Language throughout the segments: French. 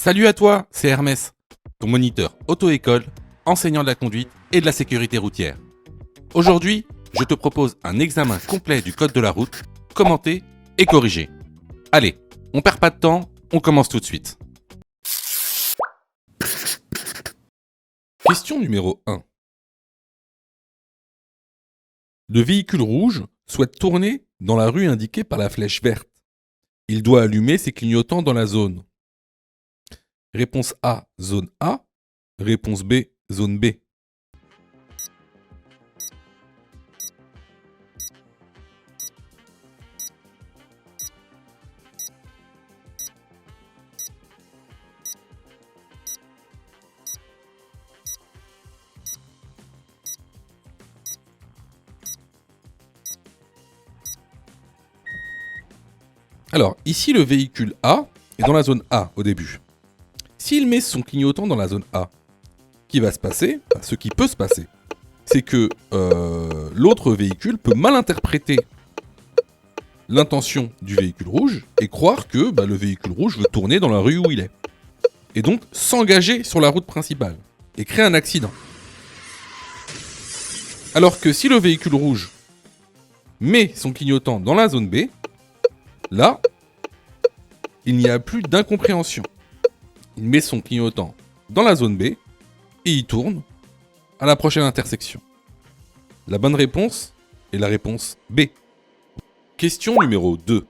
Salut à toi, c'est Hermès, ton moniteur auto-école, enseignant de la conduite et de la sécurité routière. Aujourd'hui, je te propose un examen complet du code de la route, commenté et corrigé. Allez, on perd pas de temps, on commence tout de suite. Question numéro 1. Le véhicule rouge souhaite tourner dans la rue indiquée par la flèche verte. Il doit allumer ses clignotants dans la zone. Réponse A, zone A. Réponse B, zone B. Alors, ici, le véhicule A est dans la zone A au début. S'il met son clignotant dans la zone A, ce qui va se passer, ce qui peut se passer, c'est que l'autre véhicule peut mal interpréter l'intention du véhicule rouge et croire que le véhicule rouge veut tourner dans la rue où il est. Et donc s'engager sur la route principale et créer un accident. Alors que si le véhicule rouge met son clignotant dans la zone B, là, il n'y a plus d'incompréhension. Il met son clignotant dans la zone B et il tourne à la prochaine intersection. La bonne réponse est la réponse B. Question numéro 2.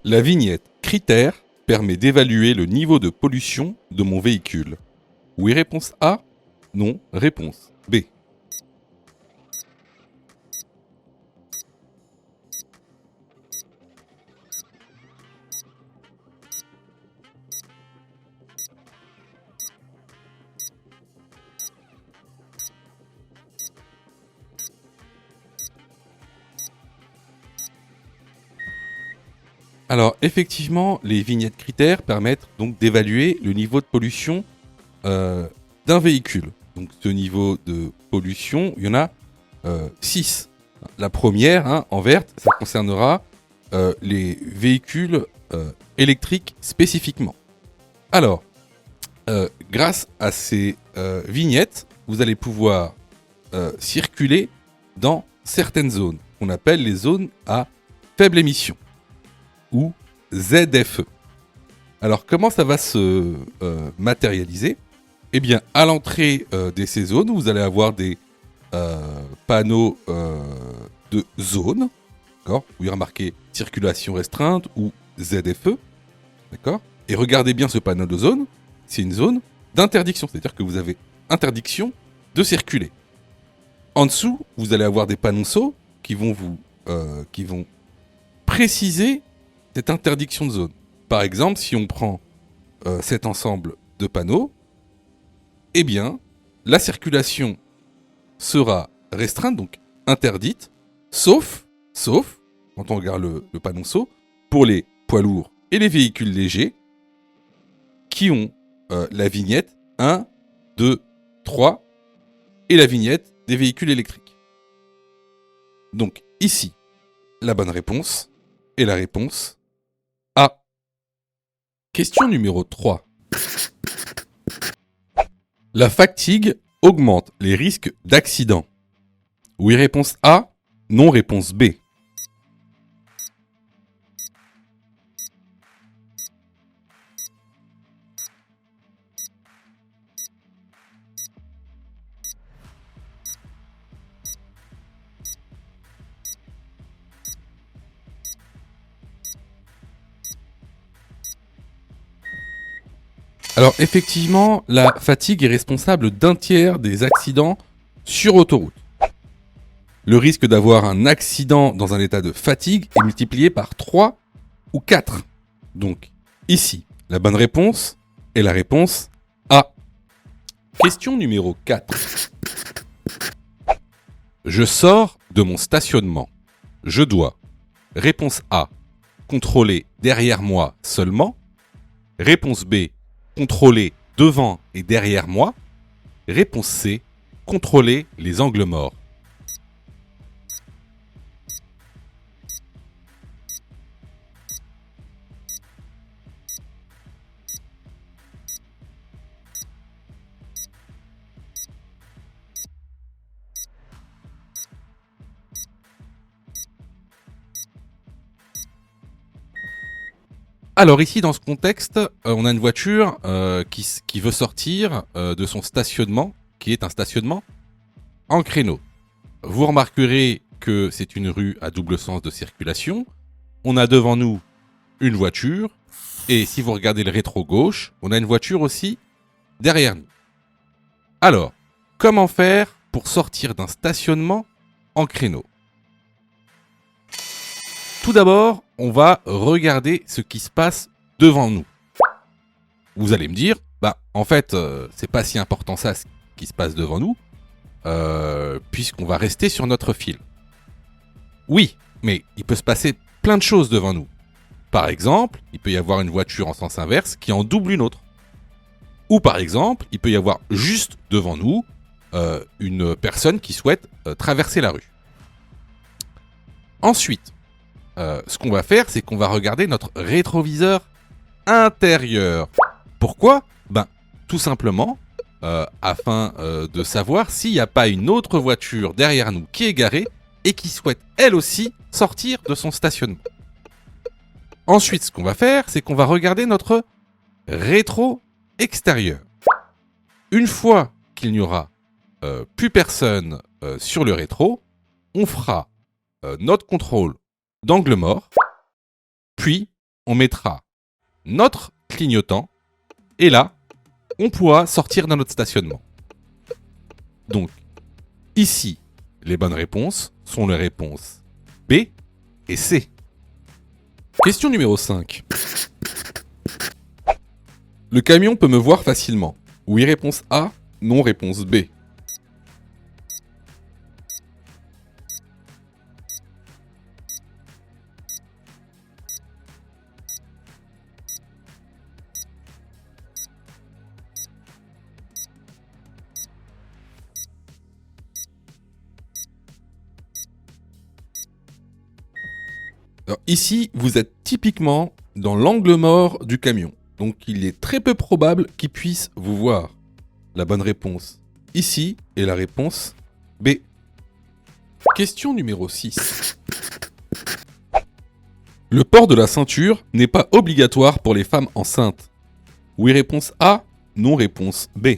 La vignette critère permet d'évaluer le niveau de pollution de mon véhicule. Oui, réponse A. Non, réponse B. Alors, effectivement, les vignettes critères permettent donc d'évaluer le niveau de pollution d'un véhicule. Donc, ce niveau de pollution, il y en a 6. La première, en verte, ça concernera les véhicules électriques spécifiquement. Alors, grâce à ces vignettes, vous allez pouvoir circuler dans certaines zones, qu'on appelle les zones à faible émission, ou ZFE. Alors, comment ça va se matérialiser ? Eh bien, à l'entrée de ces zones, vous allez avoir des panneaux de zone, d'accord, où il y a marqué circulation restreinte ou ZFE, d'accord. Et regardez bien ce panneau de zone, c'est une zone d'interdiction, c'est-à-dire que vous avez interdiction de circuler. En dessous, vous allez avoir des panneaux qui vont préciser cette interdiction de zone. Par exemple, si on prend cet ensemble de panneaux, eh bien, la circulation sera restreinte, donc interdite, sauf, quand on regarde le panneau pour les poids lourds et les véhicules légers qui ont la vignette 1, 2, 3 et la vignette des véhicules électriques. Donc ici, la bonne réponse est la réponse A. Question numéro 3. La fatigue augmente les risques d'accident. Oui, réponse A. Non, réponse B. Alors effectivement, la fatigue est responsable d'un tiers des accidents sur autoroute. Le risque d'avoir un accident dans un état de fatigue est multiplié par 3 ou 4. Donc ici, la bonne réponse est la réponse A. Question numéro 4. Je sors de mon stationnement. Je dois, réponse A, contrôler derrière moi seulement. Réponse B, contrôler devant et derrière moi. Réponse C, contrôler les angles morts. Alors ici, dans ce contexte, on a une voiture qui veut sortir de son stationnement, qui est un stationnement en créneau. Vous remarquerez que c'est une rue à double sens de circulation. On a devant nous une voiture, et si vous regardez le rétro gauche, on a une voiture aussi derrière nous. Alors, comment faire pour sortir d'un stationnement en créneau ? Tout d'abord, on va regarder ce qui se passe devant nous. Vous allez me dire, en fait, c'est pas si important ça ce qui se passe devant nous, puisqu'on va rester sur notre fil. Oui, mais il peut se passer plein de choses devant nous. Par exemple, il peut y avoir une voiture en sens inverse qui en double une autre. Ou par exemple, il peut y avoir juste devant nous une personne qui souhaite traverser la rue. Ensuite, ce qu'on va faire, c'est qu'on va regarder notre rétroviseur intérieur. Pourquoi ? Tout simplement, afin de savoir s'il n'y a pas une autre voiture derrière nous qui est garée et qui souhaite elle aussi sortir de son stationnement. Ensuite, ce qu'on va faire, c'est qu'on va regarder notre rétro extérieur. Une fois qu'il n'y aura plus personne sur le rétro, on fera notre contrôle d'angle mort, puis on mettra notre clignotant, et là, on pourra sortir de notre stationnement. Donc, ici, les bonnes réponses sont les réponses B et C. Question numéro 5. Le camion peut me voir facilement. Oui, réponse A, non, réponse B. Alors, ici, vous êtes typiquement dans l'angle mort du camion. Donc, il est très peu probable qu'il puisse vous voir. La bonne réponse ici est la réponse B. Question numéro 6. Le port de la ceinture n'est pas obligatoire pour les femmes enceintes. Oui, réponse A. Non, réponse B.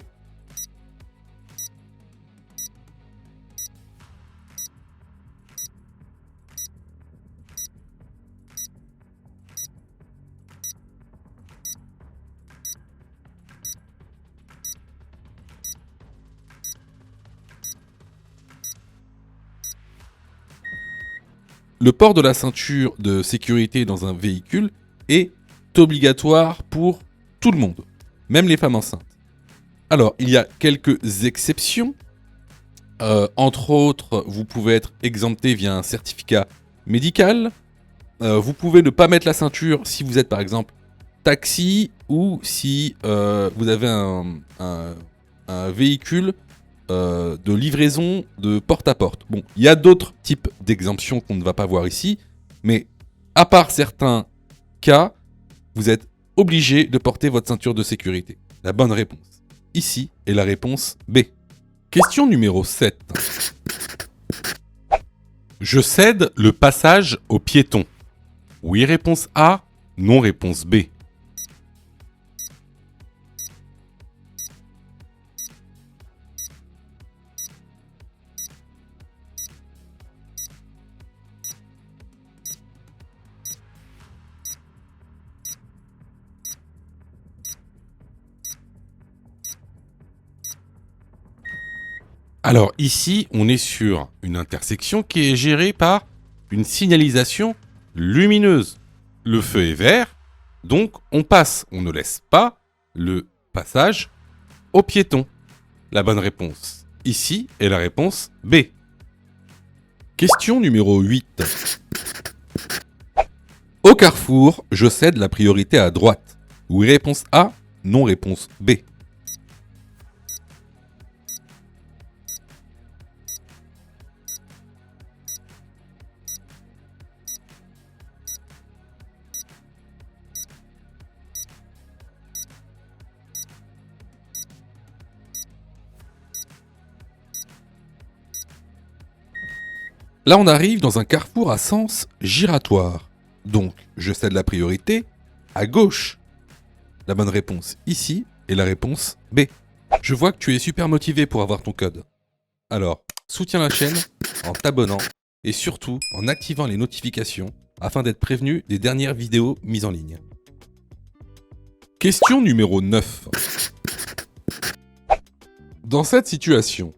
Le port de la ceinture de sécurité dans un véhicule est obligatoire pour tout le monde, même les femmes enceintes. Alors, il y a quelques exceptions. Entre autres, vous pouvez être exempté via un certificat médical. Vous pouvez ne pas mettre la ceinture si vous êtes par exemple taxi ou si vous avez un véhicule de livraison de porte à porte. Bon, il y a d'autres types d'exemptions qu'on ne va pas voir ici, mais à part certains cas, vous êtes obligé de porter votre ceinture de sécurité. La bonne réponse ici est la réponse B. Question numéro 7. Je cède le passage aux piétons. Oui, réponse A. Non, réponse B. Alors ici, on est sur une intersection qui est gérée par une signalisation lumineuse. Le feu est vert, donc on passe, on ne laisse pas le passage aux piétons. La bonne réponse ici est la réponse B. Question numéro 8. Au carrefour, je cède la priorité à droite. Oui, réponse A, non, réponse B. Là, on arrive dans un carrefour à sens giratoire. Donc, je cède la priorité à gauche? La bonne réponse ici est la réponse B. Je vois que tu es super motivé pour avoir ton code. Alors, soutiens la chaîne en t'abonnant et surtout en activant les notifications afin d'être prévenu des dernières vidéos mises en ligne. Question numéro 9. Dans cette situation,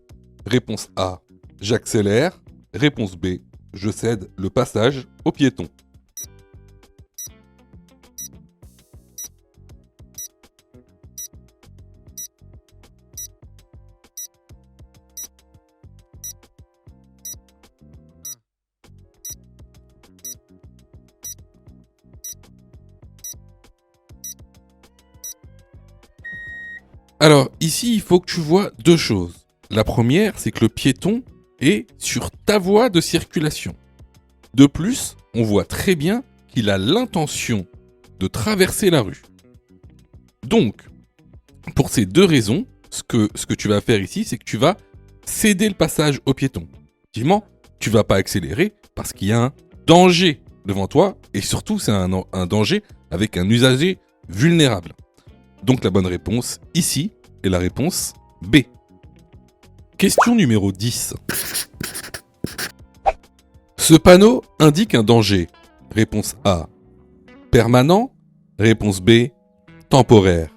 réponse A, j'accélère. Réponse B, je cède le passage au piéton. Alors, ici, il faut que tu vois deux choses. La première, c'est que le piéton est sur ta voie de circulation. De plus, on voit très bien qu'il a l'intention de traverser la rue. Donc, pour ces deux raisons, ce que tu vas faire ici, c'est que tu vas céder le passage au piéton. Effectivement, tu vas pas accélérer parce qu'il y a un danger devant toi et surtout, c'est un danger avec un usager vulnérable. Donc la bonne réponse ici est la réponse B. Question numéro 10. Ce panneau indique un danger. Réponse A, permanent. Réponse B, temporaire.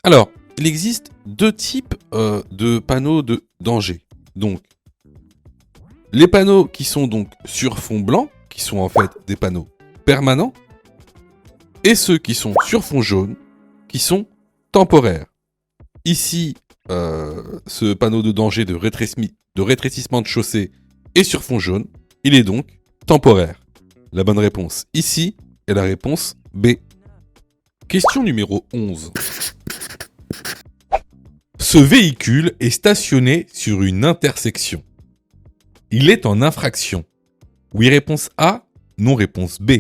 Alors, il existe deux types de panneaux de danger. Donc, les panneaux qui sont donc sur fond blanc, qui sont en fait des panneaux permanents, et ceux qui sont sur fond jaune, qui sont temporaires. Ici, ce panneau de danger de rétrécissement de chaussée est sur fond jaune, il est donc temporaire. La bonne réponse ici est la réponse B. Question numéro 11. Ce véhicule est stationné sur une intersection. Il est en infraction. Oui, réponse A, non, réponse B.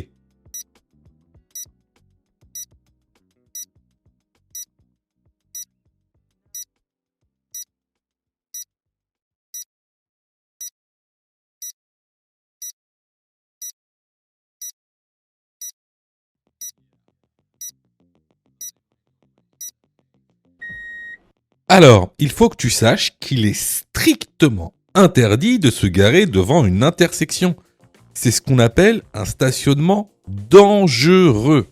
Alors, il faut que tu saches qu'il est strictement interdit de se garer devant une intersection. C'est ce qu'on appelle un stationnement dangereux.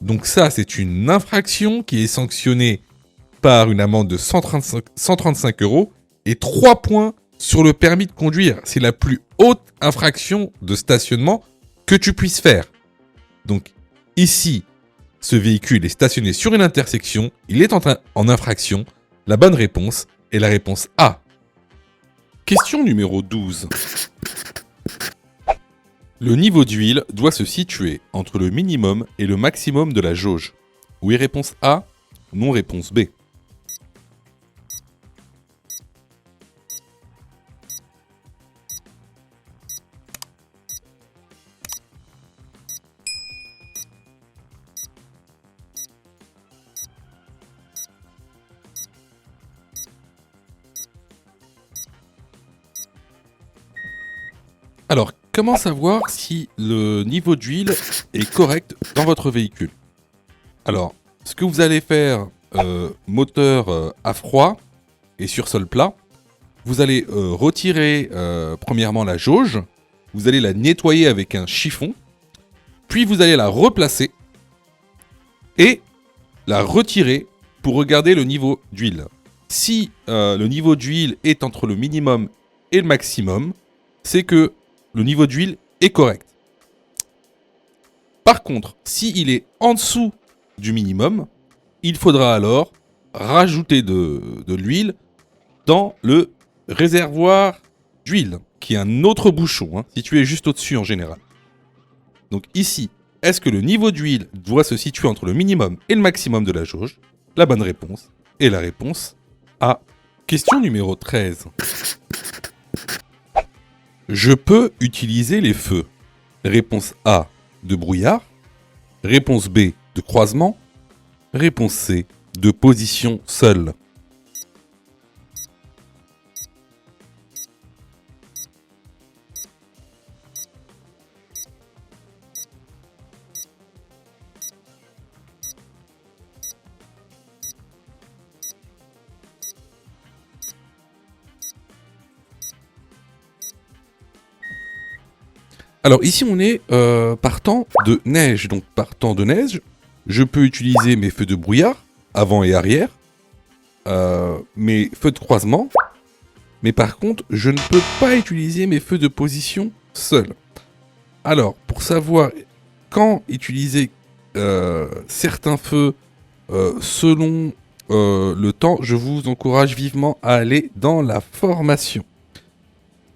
Donc ça, c'est une infraction qui est sanctionnée par une amende de 135 € et 3 points sur le permis de conduire. C'est la plus haute infraction de stationnement que tu puisses faire. Donc ici, ce véhicule est stationné sur une intersection, il est en infraction. La bonne réponse est la réponse A. Question numéro 12. Le niveau d'huile doit se situer entre le minimum et le maximum de la jauge. Oui, réponse A, non, réponse B. Alors, comment savoir si le niveau d'huile est correct dans votre véhicule? Alors, ce que vous allez faire, moteur à froid et sur sol plat, vous allez retirer premièrement la jauge, vous allez la nettoyer avec un chiffon, puis vous allez la replacer et la retirer pour regarder le niveau d'huile. Si le niveau d'huile est entre le minimum et le maximum, c'est que le niveau d'huile est correct. Par contre, s'il est en dessous du minimum, il faudra alors rajouter de l'huile dans le réservoir d'huile, qui est un autre bouchon, situé juste au-dessus en général. Donc ici, est-ce que le niveau d'huile doit se situer entre le minimum et le maximum de la jauge? La bonne réponse est la réponse A. Question numéro 13. Je peux utiliser les feux. Réponse A, de brouillard. Réponse B, de croisement. Réponse C, de position seule. Alors ici on est partant de neige. Donc partant de neige, je peux utiliser mes feux de brouillard, avant et arrière, mes feux de croisement, mais par contre je ne peux pas utiliser mes feux de position seuls. Alors pour savoir quand utiliser certains feux selon le temps, je vous encourage vivement à aller dans la formation.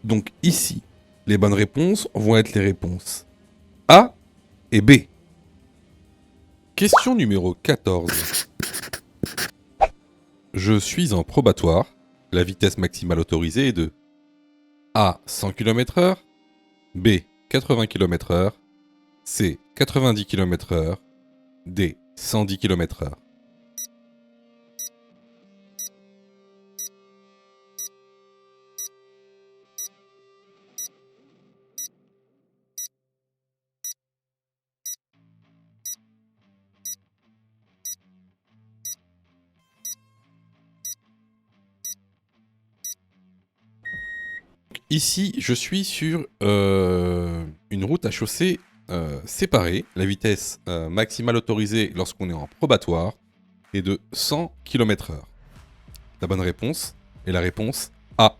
Donc ici, les bonnes réponses vont être les réponses A et B. Question numéro 14. Je suis en probatoire. La vitesse maximale autorisée est de A 100 km/h, B 80 km/h, C 90 km/h, D 110 km/h. Ici, je suis sur une route à chaussée séparée. La vitesse maximale autorisée lorsqu'on est en probatoire est de 100 km/h. La bonne réponse est la réponse A.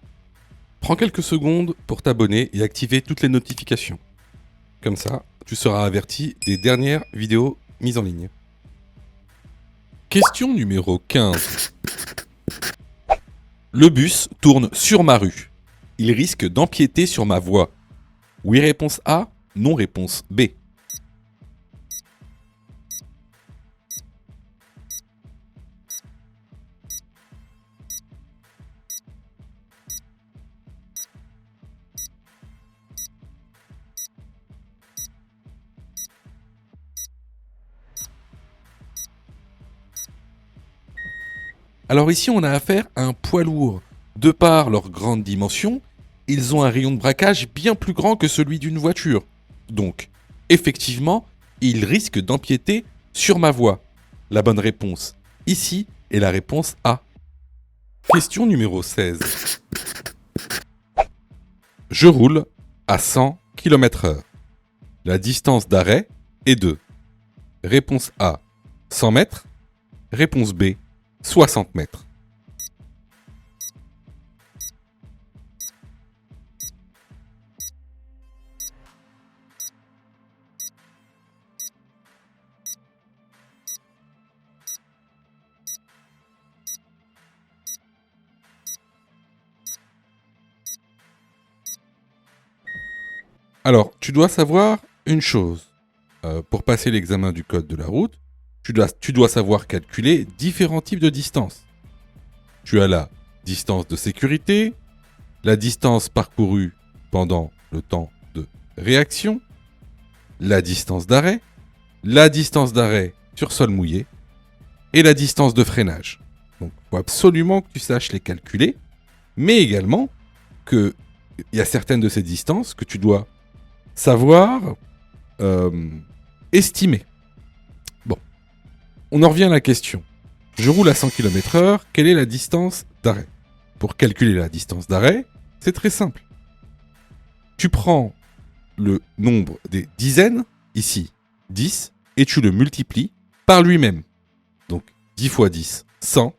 Prends quelques secondes pour t'abonner et activer toutes les notifications. Comme ça, tu seras averti des dernières vidéos mises en ligne. Question numéro 15. Le bus tourne sur ma rue. Il risque d'empiéter sur ma voie. Oui, réponse A. Non, réponse B. Alors ici, on a affaire à un poids lourd. De par leur grande dimension, ils ont un rayon de braquage bien plus grand que celui d'une voiture. Donc, effectivement, ils risquent d'empiéter sur ma voie. La bonne réponse ici est la réponse A. Question numéro 16. Je roule à 100 km/h. La distance d'arrêt est de réponse A 100 mètres, réponse B 60 mètres. Alors, tu dois savoir une chose. Pour passer l'examen du code de la route, tu dois savoir calculer différents types de distances. Tu as la distance de sécurité, la distance parcourue pendant le temps de réaction, la distance d'arrêt sur sol mouillé et la distance de freinage. Donc, il faut absolument que tu saches les calculer, mais également qu'il y a certaines de ces distances que tu dois savoir estimer. Bon, on en revient à la question. Je roule à 100 km/h, quelle est la distance d'arrêt? Pour calculer la distance d'arrêt, c'est très simple. Tu prends le nombre des dizaines, ici 10, et tu le multiplies par lui-même. Donc 10 fois 10, 100.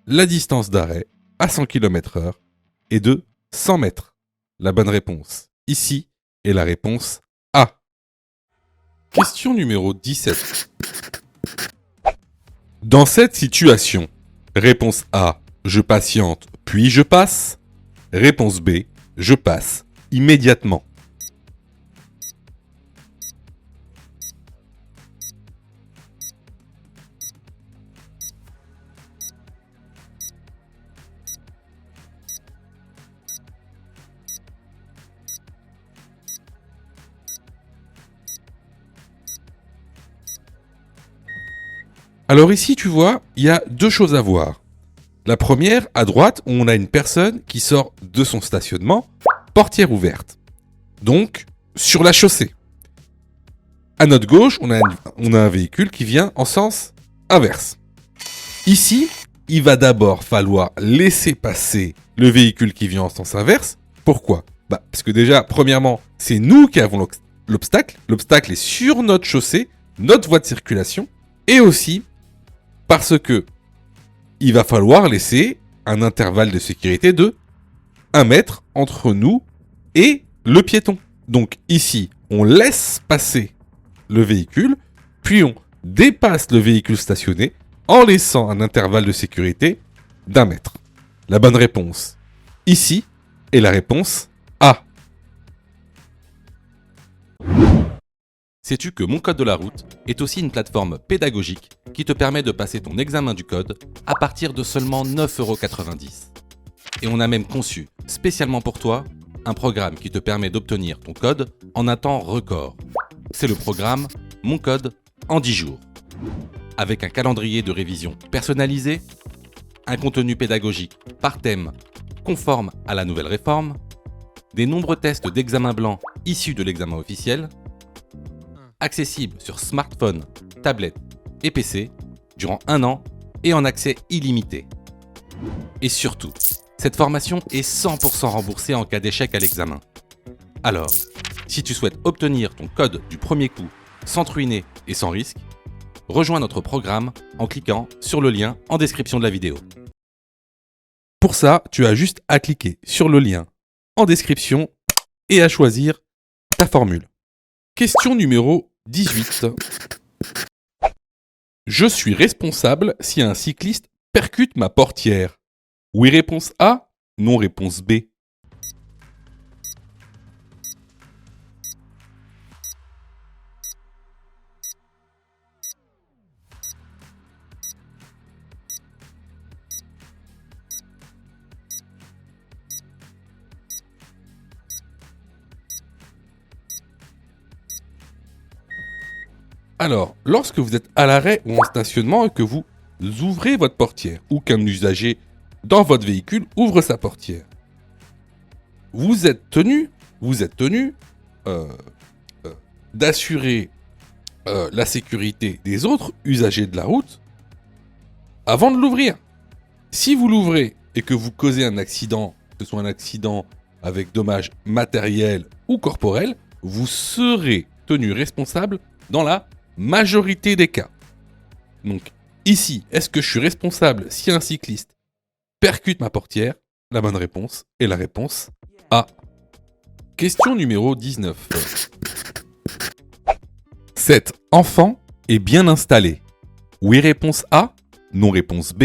La distance d'arrêt à 100 km/h est de 100 mètres. La bonne réponse ici est la réponse A. Question numéro 17. Dans cette situation, réponse A, je patiente puis je passe. Réponse B, je passe immédiatement. Alors ici, tu vois, il y a deux choses à voir. La première, à droite, où on a une personne qui sort de son stationnement, portière ouverte. Donc, sur la chaussée. À notre gauche, on a un véhicule qui vient en sens inverse. Ici, il va d'abord falloir laisser passer le véhicule qui vient en sens inverse. Pourquoi ? Parce que déjà, premièrement, c'est nous qui avons l'obstacle. L'obstacle est sur notre chaussée, notre voie de circulation. Et aussi parce que il va falloir laisser un intervalle de sécurité de 1 mètre entre nous et le piéton. Donc ici, on laisse passer le véhicule, puis on dépasse le véhicule stationné en laissant un intervalle de sécurité d'1 mètre. La bonne réponse ici est la réponse A. Sais-tu que Mon Code de la route est aussi une plateforme pédagogique qui te permet de passer ton examen du code à partir de seulement 9,90 €. Et on a même conçu, spécialement pour toi, un programme qui te permet d'obtenir ton code en un temps record. C'est le programme Mon Code en 10 jours. Avec un calendrier de révision personnalisé, un contenu pédagogique par thème conforme à la nouvelle réforme, des nombreux tests d'examen blanc issus de l'examen officiel, accessible sur smartphone, tablette et PC durant 1 an et en accès illimité. Et surtout, cette formation est 100% remboursée en cas d'échec à l'examen. Alors, si tu souhaites obtenir ton code du premier coup sans te ruiner et sans risque, rejoins notre programme en cliquant sur le lien en description de la vidéo. Pour ça, tu as juste à cliquer sur le lien en description et à choisir ta formule. Question numéro 18. Je suis responsable si un cycliste percute ma portière. Oui, réponse A. Non, réponse B. Alors, lorsque vous êtes à l'arrêt ou en stationnement et que vous ouvrez votre portière ou qu'un usager dans votre véhicule ouvre sa portière, vous êtes tenu d'assurer la sécurité des autres usagers de la route avant de l'ouvrir. Si vous l'ouvrez et que vous causez un accident, que ce soit un accident avec dommages matériels ou corporels, vous serez tenu responsable dans la majorité des cas. Donc ici, est-ce que je suis responsable si un cycliste percute ma portière ? La bonne réponse est la réponse A. Question numéro 19. Cet enfant est bien installé. Oui, réponse A. Non, réponse B.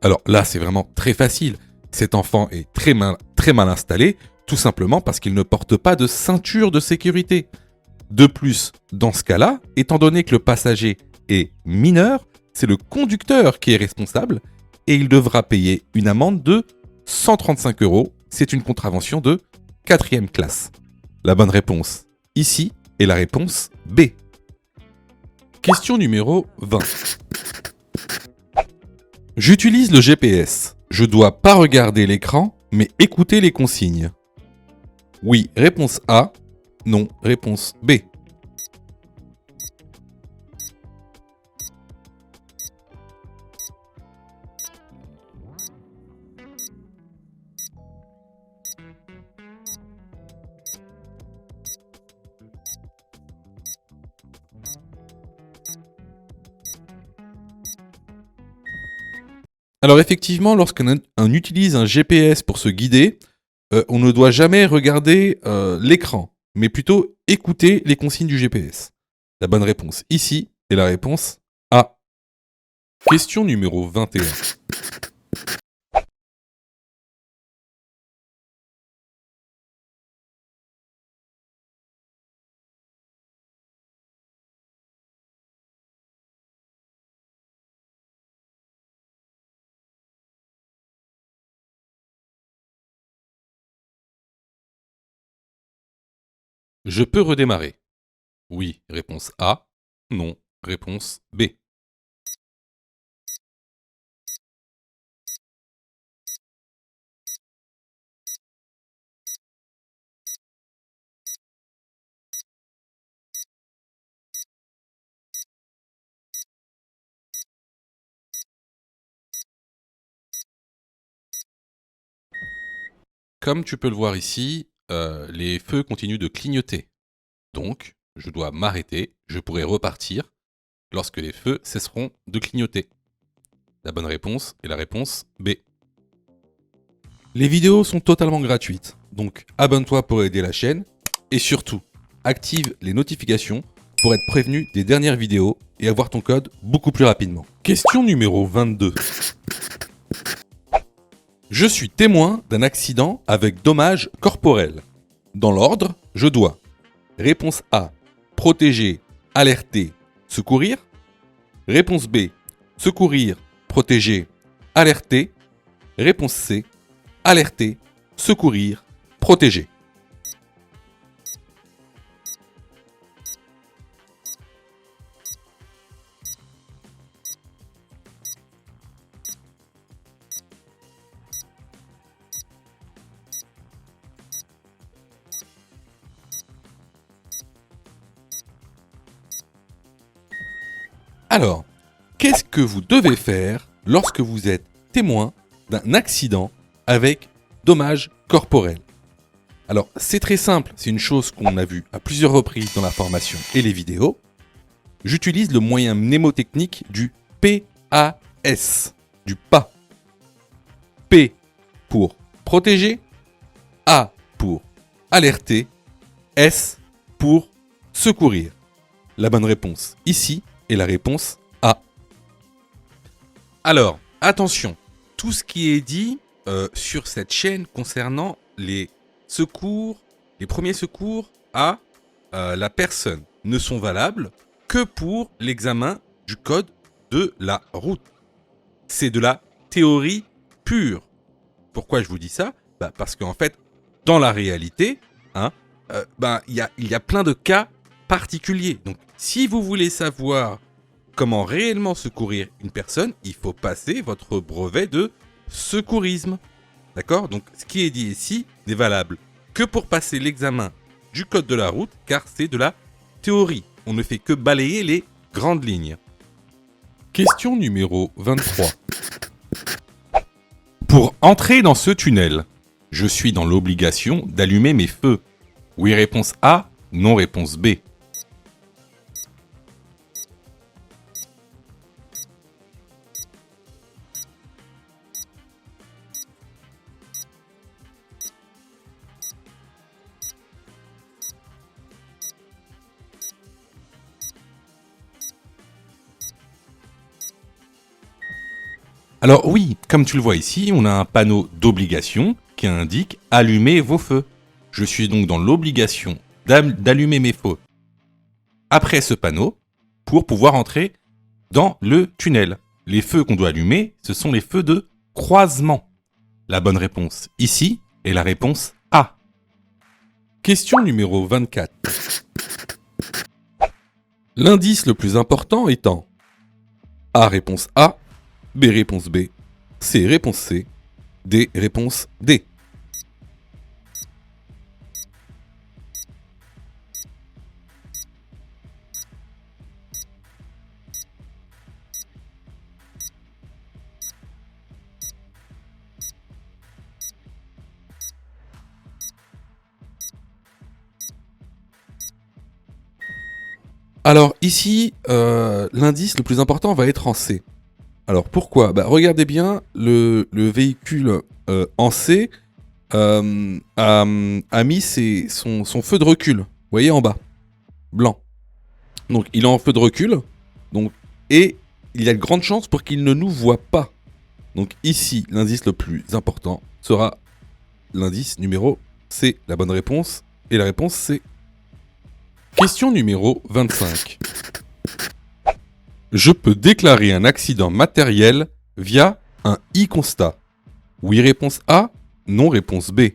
Alors là, c'est vraiment très facile. Cet enfant est très mal installé, tout simplement parce qu'il ne porte pas de ceinture de sécurité. De plus, dans ce cas-là, étant donné que le passager est mineur, c'est le conducteur qui est responsable et il devra payer une amende de 135 €. C'est une contravention de 4e classe. La bonne réponse ici est la réponse B. Question numéro 20. J'utilise le GPS. Je dois pas regarder l'écran, mais écouter les consignes. Oui, réponse A. Non, réponse B. Alors effectivement, lorsqu'on utilise un GPS pour se guider, on ne doit jamais regarder l'écran, mais plutôt écouter les consignes du GPS. La bonne réponse ici est la réponse A. Question numéro 21. Je peux redémarrer. Oui, réponse A. Non, réponse B. Comme tu peux le voir ici, les feux continuent de clignoter. Donc, je dois m'arrêter, je pourrai repartir lorsque les feux cesseront de clignoter. La bonne réponse est la réponse B. Les vidéos sont totalement gratuites, donc abonne-toi pour aider la chaîne et surtout, active les notifications pour être prévenu des dernières vidéos et avoir ton code beaucoup plus rapidement. Question numéro 22. Je suis témoin d'un accident avec dommages corporels. Dans l'ordre, je dois. Réponse A. Protéger, alerter, secourir. Réponse B. Secourir, protéger, alerter. Réponse C. Alerter, secourir, protéger. Alors, qu'est-ce que vous devez faire lorsque vous êtes témoin d'un accident avec dommages corporels? Alors, c'est très simple, c'est une chose qu'on a vue à plusieurs reprises dans la formation et les vidéos. J'utilise le moyen mnémotechnique du PAS, du pas. P pour protéger, A pour alerter, S pour secourir. La bonne réponse ici est la réponse A. Alors, attention, tout ce qui est dit sur cette chaîne concernant les secours, les premiers secours à la personne ne sont valables que pour l'examen du code de la route. C'est de la théorie pure. Pourquoi je vous dis ça? Parce qu'en fait, dans la réalité, il y a plein de cas particuliers. Donc, si vous voulez savoir comment réellement secourir une personne, il faut passer votre brevet de secourisme. D'accord? Donc, ce qui est dit ici n'est valable que pour passer l'examen du code de la route, car c'est de la théorie. On ne fait que balayer les grandes lignes. Question numéro 23. Pour entrer dans ce tunnel, je suis dans l'obligation d'allumer mes feux. Oui, réponse A, non, réponse B. Alors oui, comme tu le vois ici, on a un panneau d'obligation qui indique « Allumez vos feux ». Je suis donc dans l'obligation d'allumer mes feux après ce panneau pour pouvoir entrer dans le tunnel. Les feux qu'on doit allumer, ce sont les feux de croisement. La bonne réponse ici est la réponse A. Question numéro 24. L'indice le plus important étant A réponse A, B réponse B, C réponse C, D réponse D. Alors ici, l'indice le plus important va être en C. Alors pourquoi? Regardez bien, le véhicule en C a mis son feu de recul. Vous voyez en bas, blanc. Donc il est en feu de recul, et il y a de grandes chances pour qu'il ne nous voit pas. Donc ici, l'indice le plus important sera l'indice numéro C. La bonne réponse est la réponse C. Question numéro 25. Je peux déclarer un accident matériel via un e-constat. Oui, réponse A, non, réponse B.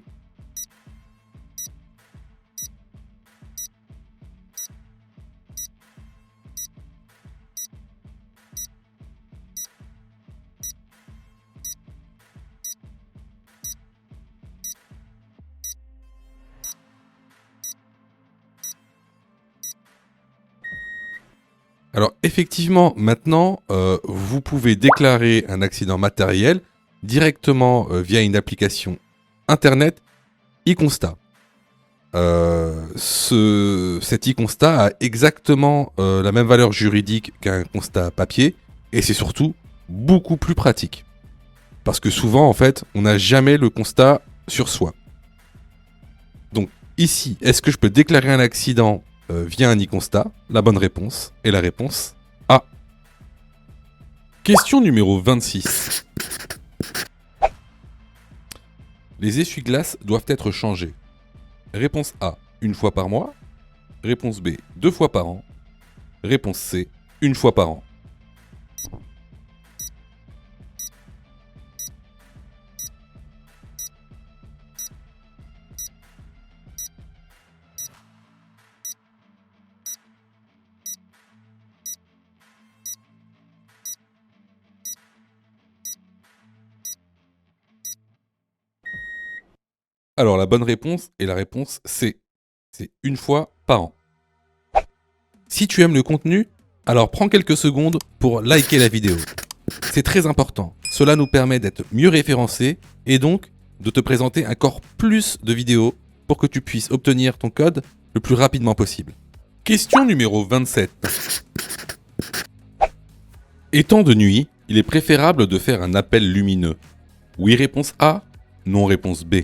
Alors effectivement, maintenant, vous pouvez déclarer un accident matériel directement via une application Internet e-constat. Cet e-constat a exactement la même valeur juridique qu'un constat papier et c'est surtout beaucoup plus pratique. Parce que souvent, en fait, on n'a jamais le constat sur soi. Donc ici, est-ce que je peux déclarer un accident via un e-constat? La bonne réponse est la réponse A. Question numéro 26. Les essuie-glaces doivent être changés. Réponse A, une fois par mois. Réponse B, 2 fois par an. Réponse C, une fois par an. Alors la bonne réponse est la réponse C. C'est une fois par an. Si tu aimes le contenu, alors prends quelques secondes pour liker la vidéo. C'est très important. Cela nous permet d'être mieux référencés et donc de te présenter encore plus de vidéos pour que tu puisses obtenir ton code le plus rapidement possible. Question numéro 27. Étant de nuit, il est préférable de faire un appel lumineux. Oui, réponse A. Non, réponse B.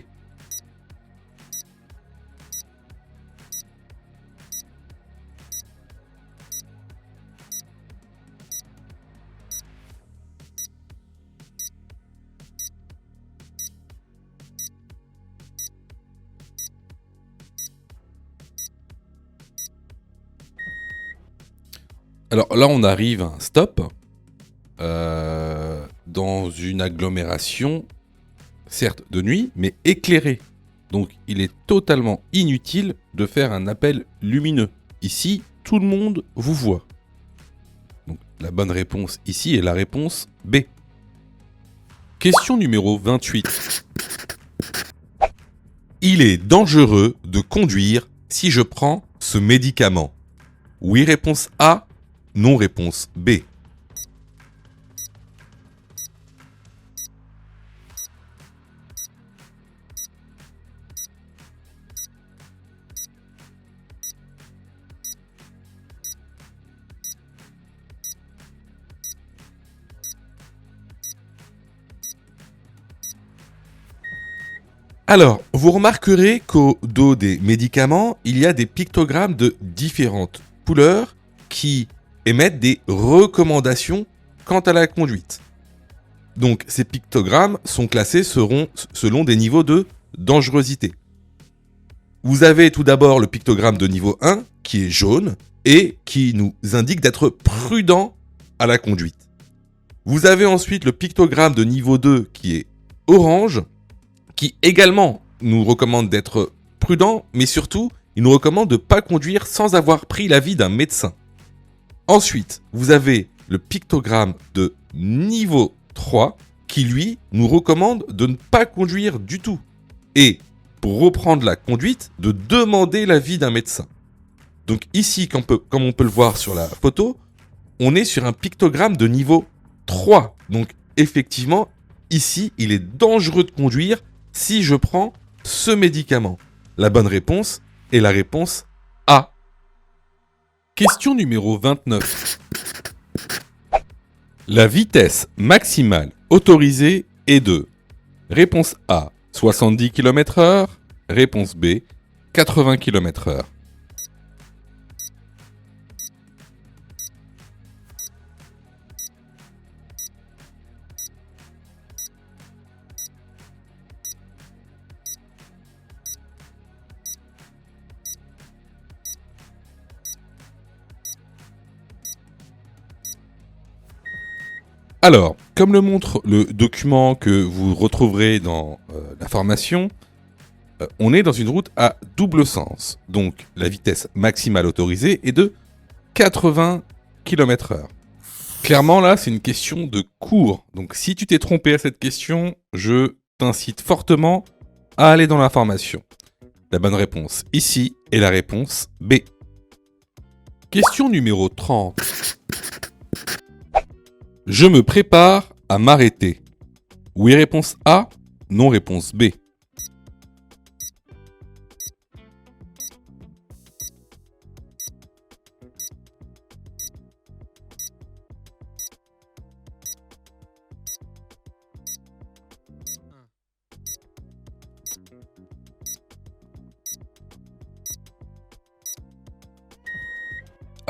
Alors là, on arrive à un stop dans une agglomération, certes de nuit, mais éclairée. Donc il est totalement inutile de faire un appel lumineux. Ici, tout le monde vous voit. Donc la bonne réponse ici est la réponse B. Question numéro 28. Il est dangereux de conduire si je prends ce médicament. Oui, réponse A. Non, réponse B. Alors, vous remarquerez qu'au dos des médicaments, il y a des pictogrammes de différentes couleurs qui émettent des recommandations quant à la conduite. Donc, ces pictogrammes sont classés selon des niveaux de dangerosité. Vous avez tout d'abord le pictogramme de niveau 1 qui est jaune et qui nous indique d'être prudent à la conduite. Vous avez ensuite le pictogramme de niveau 2 qui est orange, qui également nous recommande d'être prudent, mais surtout, il nous recommande de ne pas conduire sans avoir pris l'avis d'un médecin. Ensuite, vous avez le pictogramme de niveau 3 qui, lui, nous recommande de ne pas conduire du tout. Et, pour reprendre la conduite, de demander l'avis d'un médecin. Donc ici, comme on peut le voir sur la photo, on est sur un pictogramme de niveau 3. Donc effectivement, ici, il est dangereux de conduire si je prends ce médicament. La bonne réponse est la réponse A. Question numéro 29. La vitesse maximale autorisée est de réponse A, 70 km/h, réponse B, 80 km/h. Alors, comme le montre le document que vous retrouverez dans la formation, on est dans une route à double sens. Donc, la vitesse maximale autorisée est de 80 km/h. Clairement, là, c'est une question de cours. Donc, si tu t'es trompé à cette question, je t'incite fortement à aller dans la formation. La bonne réponse ici est la réponse B. Question numéro 30. Je me prépare à m'arrêter. Oui, réponse A. Non, réponse B.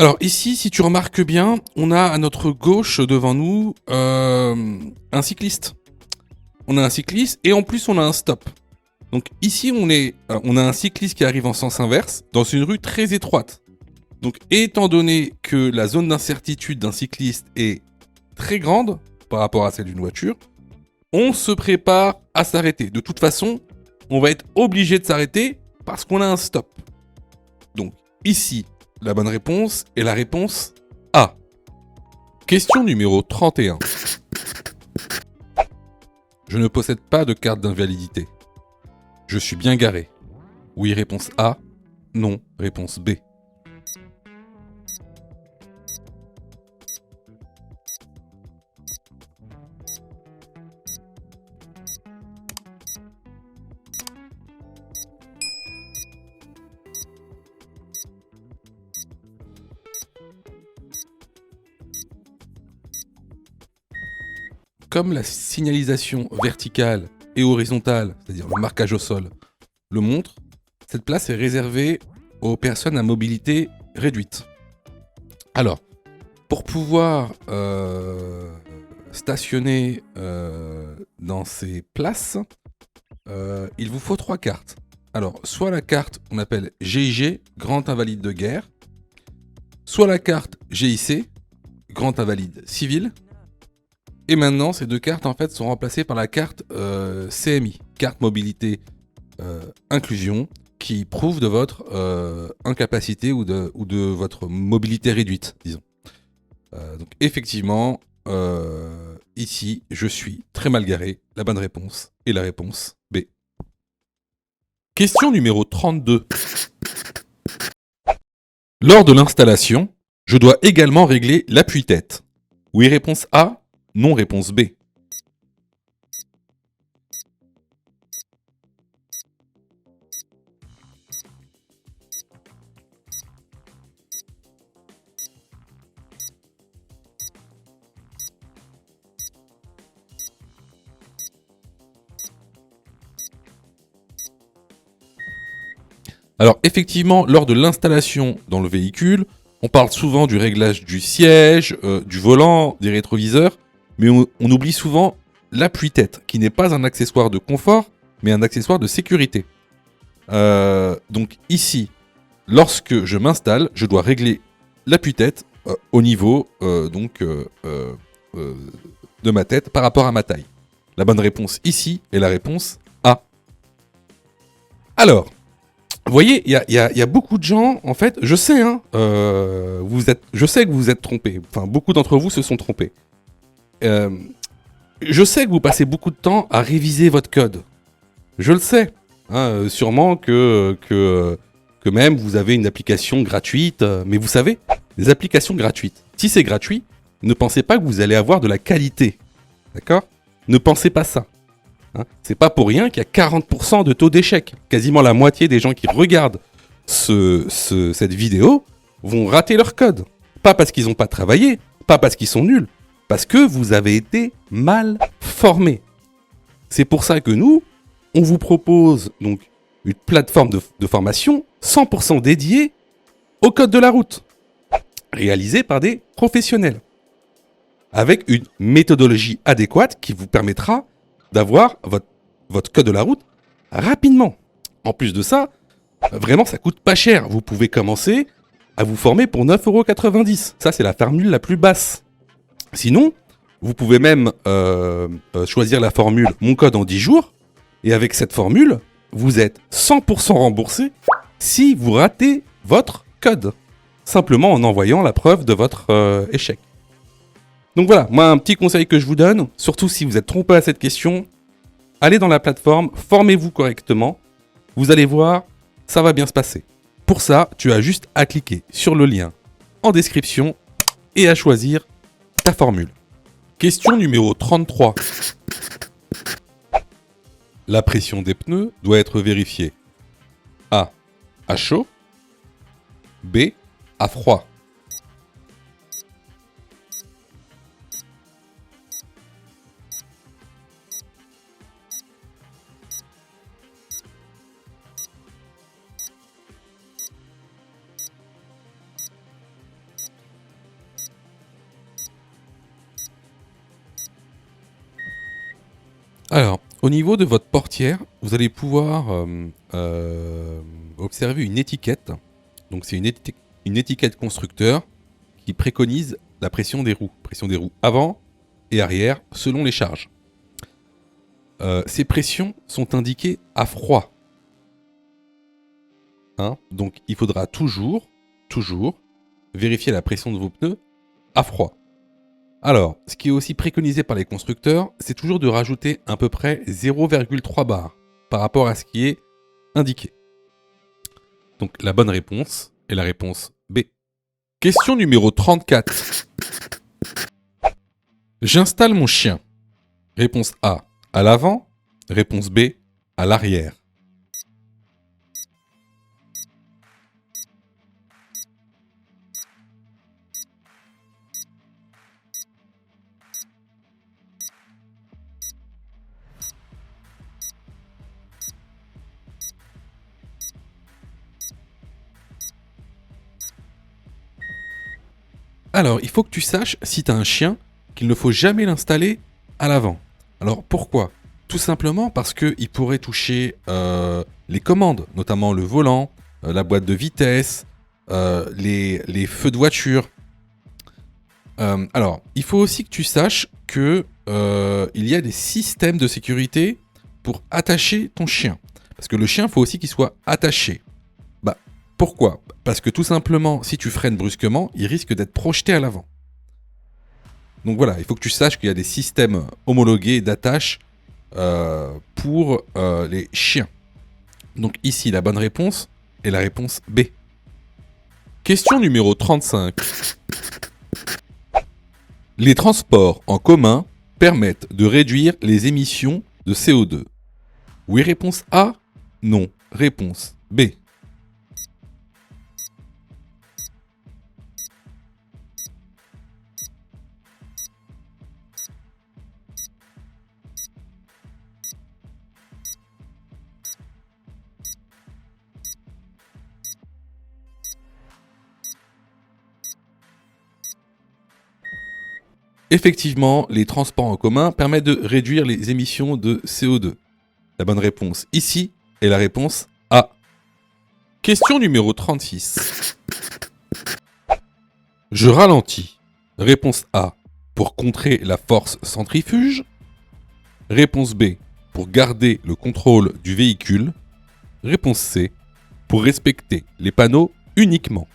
Alors ici, si tu remarques bien, on a à notre gauche devant nous un cycliste. On a un cycliste et en plus on a un stop. Donc ici, on a un cycliste qui arrive en sens inverse dans une rue très étroite. Donc étant donné que la zone d'incertitude d'un cycliste est très grande par rapport à celle d'une voiture, on se prépare à s'arrêter. De toute façon, on va être obligé de s'arrêter parce qu'on a un stop. Donc ici, la bonne réponse est la réponse A. Question numéro 31. Je ne possède pas de carte d'invalidité. Je suis bien garé. Oui, réponse A. Non, réponse B. Comme la signalisation verticale et horizontale, c'est-à-dire le marquage au sol, le montre, cette place est réservée aux personnes à mobilité réduite. Alors, pour pouvoir stationner dans ces places, il vous faut 3 cartes. Alors, soit la carte qu'on appelle GIG, Grand Invalide de Guerre, soit la carte GIC, Grand Invalide Civil. Et maintenant, ces 2 cartes en fait sont remplacées par la carte CMI, Carte Mobilité Inclusion, qui prouve de votre incapacité ou de votre mobilité réduite, disons. Donc effectivement, ici, je suis très mal garé. La bonne réponse est la réponse B. Question numéro 32. Lors de l'installation, je dois également régler l'appui-tête. Oui, réponse A. Non, réponse B. Alors effectivement, lors de l'installation dans le véhicule, on parle souvent du réglage du siège, du volant, des rétroviseurs, mais on oublie souvent l'appui-tête, qui n'est pas un accessoire de confort, mais un accessoire de sécurité. Donc ici, lorsque je m'installe, je dois régler l'appui-tête au niveau de ma tête par rapport à ma taille. La bonne réponse ici est la réponse A. Alors, vous voyez, il y a beaucoup de gens, en fait, je sais, je sais que vous vous êtes trompés. Enfin, beaucoup d'entre vous se sont trompés. Je sais que vous passez beaucoup de temps à réviser votre code. Je le sais. Sûrement que même vous avez une application gratuite. Mais vous savez, les applications gratuites, si c'est gratuit, ne pensez pas que vous allez avoir de la qualité. D'accord ? Ne pensez pas ça. C'est pas pour rien qu'il y a 40% de taux d'échec. Quasiment la moitié des gens qui regardent cette vidéo vont rater leur code. Pas parce qu'ils n'ont pas travaillé, pas parce qu'ils sont nuls, parce que vous avez été mal formés. C'est pour ça que nous, on vous propose donc une plateforme de formation 100% dédiée au code de la route, réalisée par des professionnels, avec une méthodologie adéquate qui vous permettra d'avoir votre code de la route rapidement. En plus de ça, vraiment ça coûte pas cher. Vous pouvez commencer à vous former pour 9,90 €. Ça c'est la formule la plus basse. Sinon, vous pouvez même choisir la formule Mon code en 10 jours. Et avec cette formule, vous êtes 100% remboursé si vous ratez votre code. Simplement en envoyant la preuve de votre échec. Donc voilà, moi un petit conseil que je vous donne, surtout si vous êtes trompé à cette question, allez dans la plateforme, formez-vous correctement, vous allez voir, ça va bien se passer. Pour ça, tu as juste à cliquer sur le lien en description et à choisir ta formule. Question numéro 33. La pression des pneus doit être vérifiée. A. À chaud. B. À froid. Alors, au niveau de votre portière, vous allez pouvoir observer une étiquette. Donc, c'est une étiquette constructeur qui préconise la pression des roues. Pression des roues avant et arrière selon les charges. Ces pressions sont indiquées à froid. Hein, donc, il faudra toujours vérifier la pression de vos pneus à froid. Alors, ce qui est aussi préconisé par les constructeurs, c'est toujours de rajouter à peu près 0,3 bar par rapport à ce qui est indiqué. Donc la bonne réponse est la réponse B. Question numéro 34. J'installe mon chien. Réponse A, à l'avant. Réponse B, à l'arrière. Alors, il faut que tu saches, si tu as un chien, qu'il ne faut jamais l'installer à l'avant. Alors, pourquoi ? Tout simplement parce qu'il pourrait toucher les commandes, notamment le volant, la boîte de vitesse, les feux de voiture. Alors, il faut aussi que tu saches que il y a des systèmes de sécurité pour attacher ton chien. Parce que le chien, il faut aussi qu'il soit attaché. Pourquoi ? Parce que tout simplement, si tu freines brusquement, il risque d'être projeté à l'avant. Donc voilà, il faut que tu saches qu'il y a des systèmes homologués d'attache pour les chiens. Donc ici, la bonne réponse est la réponse B. Question numéro 35. Les transports en commun permettent de réduire les émissions de CO2. Oui, réponse A. Non, réponse B. Effectivement, les transports en commun permettent de réduire les émissions de CO2. La bonne réponse ici est la réponse A. Question numéro 36. Je ralentis. Réponse A, pour contrer la force centrifuge. Réponse B, pour garder le contrôle du véhicule. Réponse C, pour respecter les panneaux uniquement.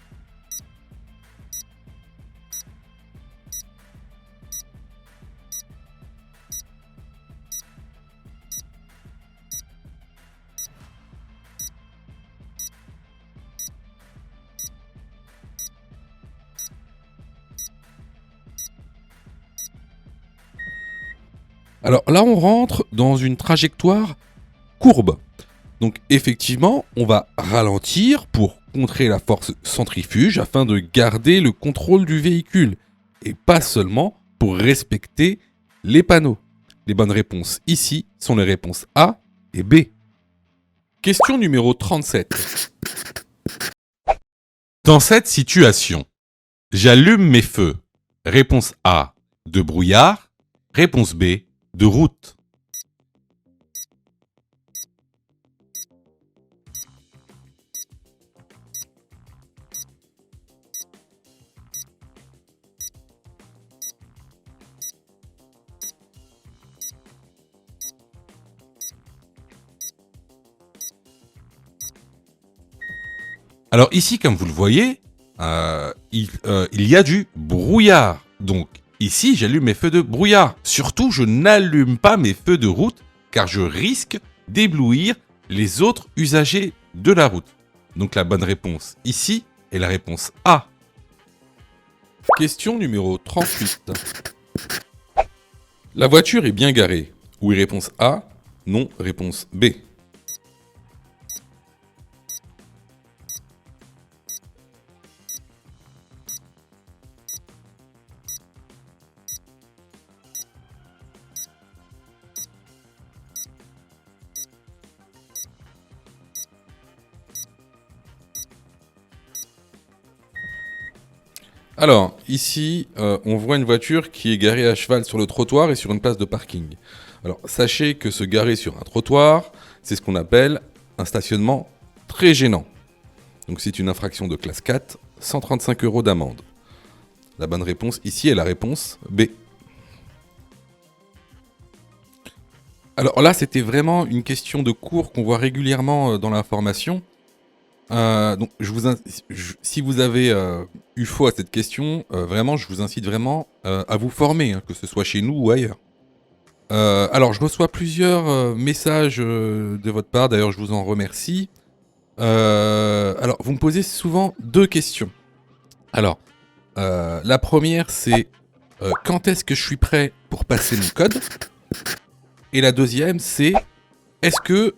Alors là, on rentre dans une trajectoire courbe. Donc effectivement, on va ralentir pour contrer la force centrifuge afin de garder le contrôle du véhicule. Et pas seulement pour respecter les panneaux. Les bonnes réponses ici sont les réponses A et B. Question numéro 37. Dans cette situation, j'allume mes feux. Réponse A, de brouillard. Réponse B, de route. Alors ici, comme vous le voyez, il y a du brouillard. Donc ici, j'allume mes feux de brouillard. Surtout, je n'allume pas mes feux de route car je risque d'éblouir les autres usagers de la route. Donc la bonne réponse ici est la réponse A. Question numéro 38. La voiture est bien garée. Oui, réponse A. Non, réponse B. Alors, ici, on voit une voiture qui est garée à cheval sur le trottoir et sur une place de parking. Alors, sachez que se garer sur un trottoir, c'est ce qu'on appelle un stationnement très gênant. Donc, c'est une infraction de classe 4, 135 € d'amende. La bonne réponse ici est la réponse B. Alors là, c'était vraiment une question de cours qu'on voit régulièrement dans la formation. Donc, si vous avez eu faux à cette question, vraiment, je vous incite vraiment à vous former, hein, que ce soit chez nous ou ailleurs. Alors, je reçois plusieurs messages de votre part, d'ailleurs, je vous en remercie. Alors, vous me posez souvent deux questions. Alors, la première, c'est quand est-ce que je suis prêt pour passer mon code ? Et la deuxième, c'est est-ce que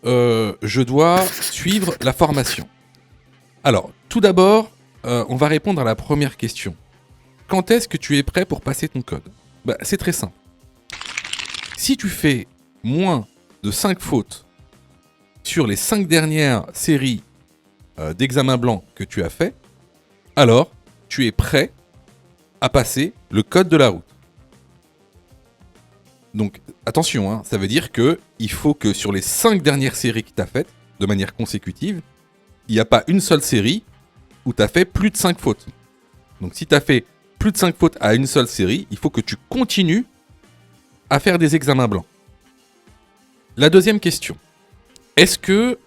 je dois suivre la formation ? Alors, tout d'abord, on va répondre à la première question. Quand est-ce que tu es prêt pour passer ton code ? C'est très simple. Si tu fais moins de 5 fautes sur les 5 dernières séries d'examens blancs que tu as fait, alors tu es prêt à passer le code de la route. Donc, attention, hein, ça veut dire qu'il faut que sur les 5 dernières séries que tu as faites, de manière consécutive, il n'y a pas une seule série où tu as fait plus de 5 fautes. Donc si tu as fait plus de 5 fautes à une seule série, il faut que tu continues à faire des examens blancs. La deuxième question. Est-ce que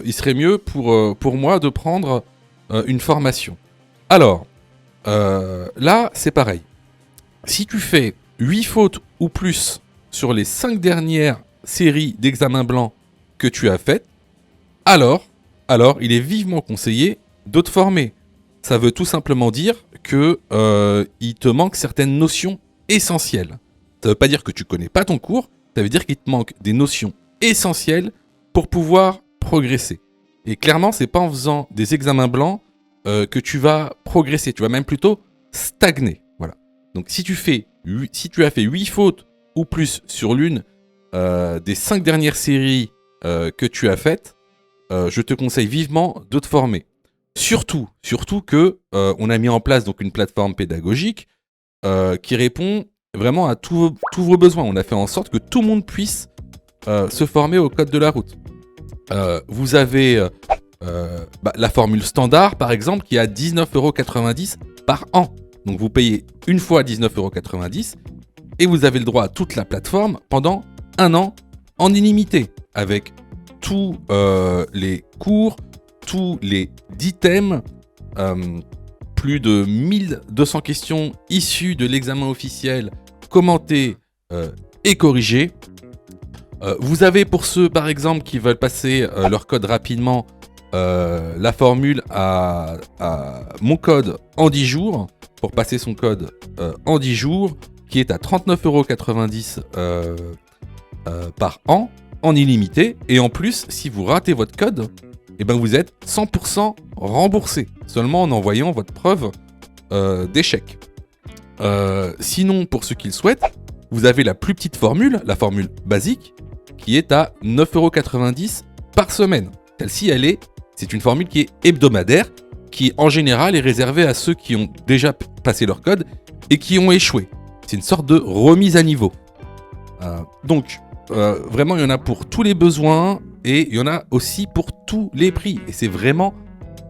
il serait mieux pour moi de prendre une formation ? Alors, là, c'est pareil. Si tu fais 8 fautes ou plus sur les 5 dernières séries d'examens blancs que tu as faites, alors, il est vivement conseillé de te former. Ça veut tout simplement dire que il te manque certaines notions essentielles. Ça ne veut pas dire que tu connais pas ton cours, ça veut dire qu'il te manque des notions essentielles pour pouvoir progresser. Et clairement, c'est pas en faisant des examens blancs que tu vas progresser. Tu vas même plutôt stagner. Voilà. Donc si tu as fait 8 fautes ou plus sur l'une des 5 dernières séries que tu as faites, je te conseille vivement de te former. Surtout que on a mis en place donc une plateforme pédagogique qui répond vraiment à tous vos besoins. On a fait en sorte que tout le monde puisse se former au code de la route. Vous avez la formule standard, par exemple, qui est à 19,90 € par an. Donc vous payez une fois 19,90 € et vous avez le droit à toute la plateforme pendant 1 an en illimité, avec tous les cours, tous les 10 thèmes, plus de 1200 questions issues de l'examen officiel, commentées et corrigées. Vous avez pour ceux par exemple qui veulent passer leur code rapidement, la formule à mon code en 10 jours, pour passer son code en 10 jours, qui est à 39,90 € par an, en illimité, et en plus, si vous ratez votre code, vous êtes 100% remboursé, seulement en envoyant votre preuve d'échec. Sinon, pour ceux qui le souhaitent, vous avez la plus petite formule, la formule basique, qui est à 9,90 € par semaine. Celle-ci, c'est une formule qui est hebdomadaire, qui en général est réservée à ceux qui ont déjà passé leur code et qui ont échoué. C'est une sorte de remise à niveau. Donc, vraiment, il y en a pour tous les besoins et il y en a aussi pour tous les prix. Et c'est vraiment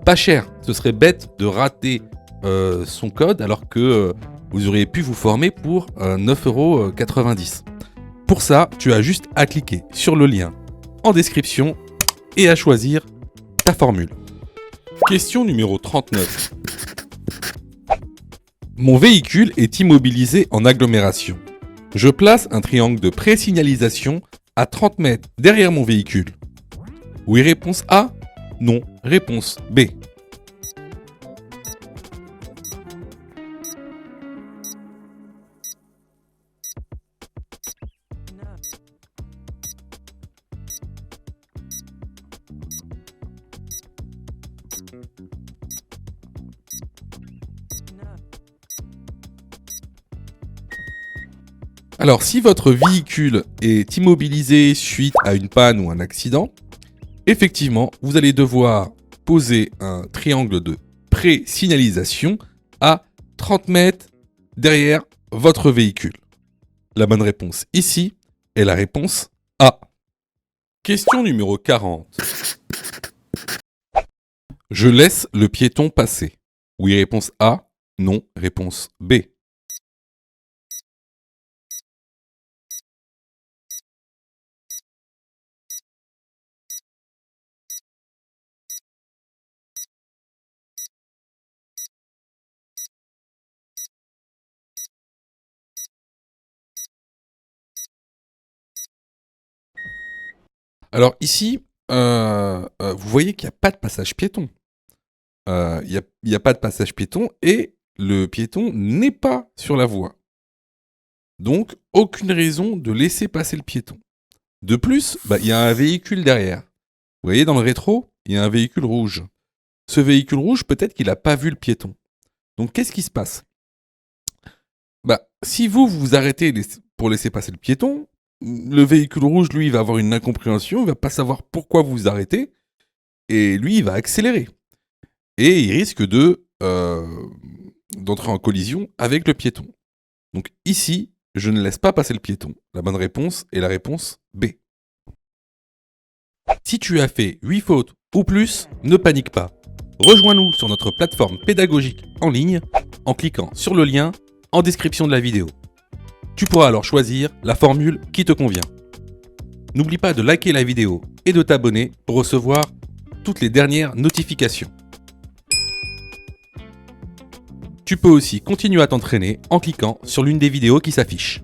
pas cher. Ce serait bête de rater son code alors que vous auriez pu vous former pour 9,90 €. Pour ça, tu as juste à cliquer sur le lien en description et à choisir ta formule. Question numéro 39. Mon véhicule est immobilisé en agglomération. Je place un triangle de présignalisation à 30 mètres derrière mon véhicule. Oui, réponse A. Non, réponse B. Alors, si votre véhicule est immobilisé suite à une panne ou un accident, effectivement, vous allez devoir poser un triangle de pré-signalisation à 30 mètres derrière votre véhicule. La bonne réponse ici est la réponse A. Question numéro 40. Je laisse le piéton passer. Oui, réponse A. Non, réponse B. Alors ici, vous voyez qu'il n'y a pas de passage piéton. Il y a pas de passage piéton et le piéton n'est pas sur la voie. Donc, aucune raison de laisser passer le piéton. De plus, il y a un véhicule derrière. Vous voyez, dans le rétro, il y a un véhicule rouge. Ce véhicule rouge, peut-être qu'il n'a pas vu le piéton. Donc, qu'est-ce qui se passe? Si vous vous arrêtez pour laisser passer le piéton, le véhicule rouge, lui, il va avoir une incompréhension, il va pas savoir pourquoi vous vous arrêtez, et lui, il va accélérer. Et il risque d'entrer en collision avec le piéton. Donc ici, je ne laisse pas passer le piéton. La bonne réponse est la réponse B. Si tu as fait 8 fautes ou plus, ne panique pas. Rejoins-nous sur notre plateforme pédagogique en ligne en cliquant sur le lien en description de la vidéo. Tu pourras alors choisir la formule qui te convient. N'oublie pas de liker la vidéo et de t'abonner pour recevoir toutes les dernières notifications. Tu peux aussi continuer à t'entraîner en cliquant sur l'une des vidéos qui s'affichent.